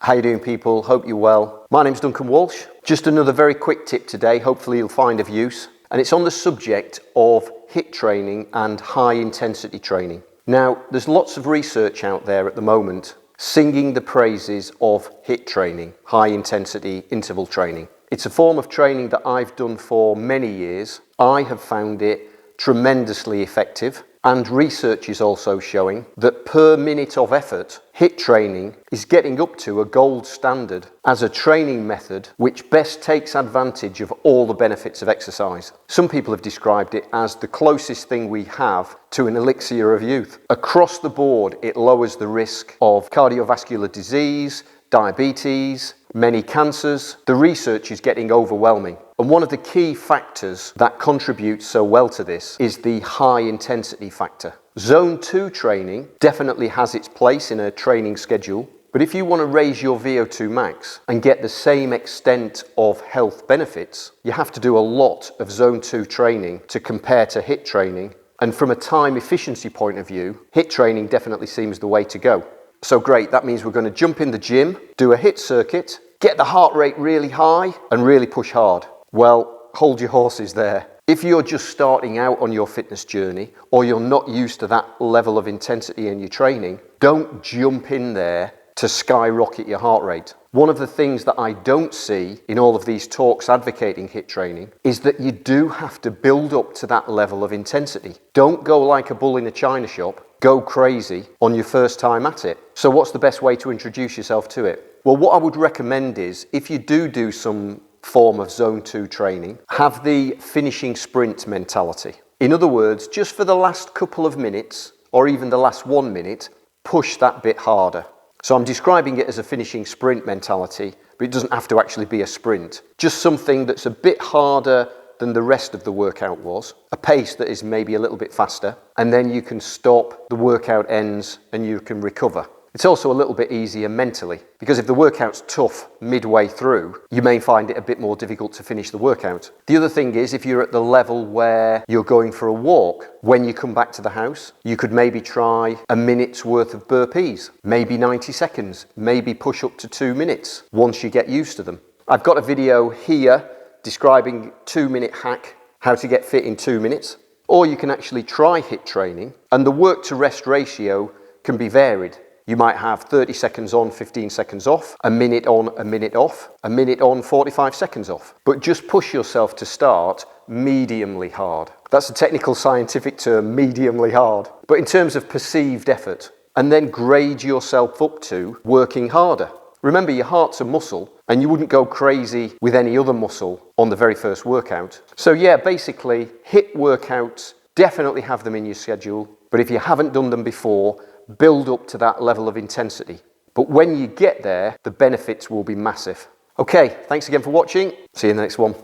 How you doing, people? Hope you're well. My name's Duncan Walsh. Just another very quick tip today, hopefully you'll find of use. And it's on the subject of HIIT training and high intensity training. Now, there's lots of research out there at the moment singing the praises of HIIT training, high intensity interval training. It's a form of training that I've done for many years. I have found it tremendously effective. And research is also showing that per minute of effort, HIIT training is getting up to a gold standard as a training method which best takes advantage of all the benefits of exercise. Some people have described it as the closest thing we have to an elixir of youth. Across the board, it lowers the risk of cardiovascular disease, diabetes, many cancers. The research is getting overwhelming. And one of the key factors that contributes so well to this is the high intensity factor. Zone 2 training definitely has its place in a training schedule, but if you want to raise your VO2 max and get the same extent of health benefits, you have to do a lot of Zone 2 training to compare to HIIT training. And from a time efficiency point of view, HIIT training definitely seems the way to go. So great, that means we're going to jump in the gym, do a HIIT circuit, get the heart rate really high and really push hard. Well, hold your horses there. If you're just starting out on your fitness journey or you're not used to that level of intensity in your training, don't jump in there to skyrocket your heart rate. One of the things that I don't see in all of these talks advocating HIIT training is that you do have to build up to that level of intensity. Don't go like a bull in a china shop, go crazy on your first time at it. So what's the best way to introduce yourself to it? Well, what I would recommend is if you do some form of Zone 2 training, have the finishing sprint mentality. In other words, just for the last couple of minutes or even the last 1 minute, push that bit harder. So I'm describing it as a finishing sprint mentality, but it doesn't have to actually be a sprint. Just something that's a bit harder than the rest of the workout was, a pace that is maybe a little bit faster, and then you can stop, the workout ends, and you can recover. It's also a little bit easier mentally, because if the workout's tough midway through, you may find it a bit more difficult to finish the workout. The other thing is, if you're at the level where you're going for a walk, when you come back to the house, you could maybe try a minute's worth of burpees, maybe 90 seconds, maybe push up to 2 minutes once you get used to them. I've got a video here describing 2-minute hack, how to get fit in 2 minutes, or you can actually try HIIT training, and the work to rest ratio can be varied. You might have 30 seconds on, 15 seconds off, a minute on, a minute off, a minute on, 45 seconds off. But just push yourself to start mediumly hard. That's a technical scientific term, mediumly hard. But in terms of perceived effort, and then grade yourself up to working harder. Remember, your heart's a muscle, and you wouldn't go crazy with any other muscle on the very first workout. So yeah, basically, HIIT workouts, definitely have them in your schedule, but if you haven't done them before, build up to that level of intensity. But when you get there, the benefits will be massive. Okay, thanks again for watching. See you in the next one.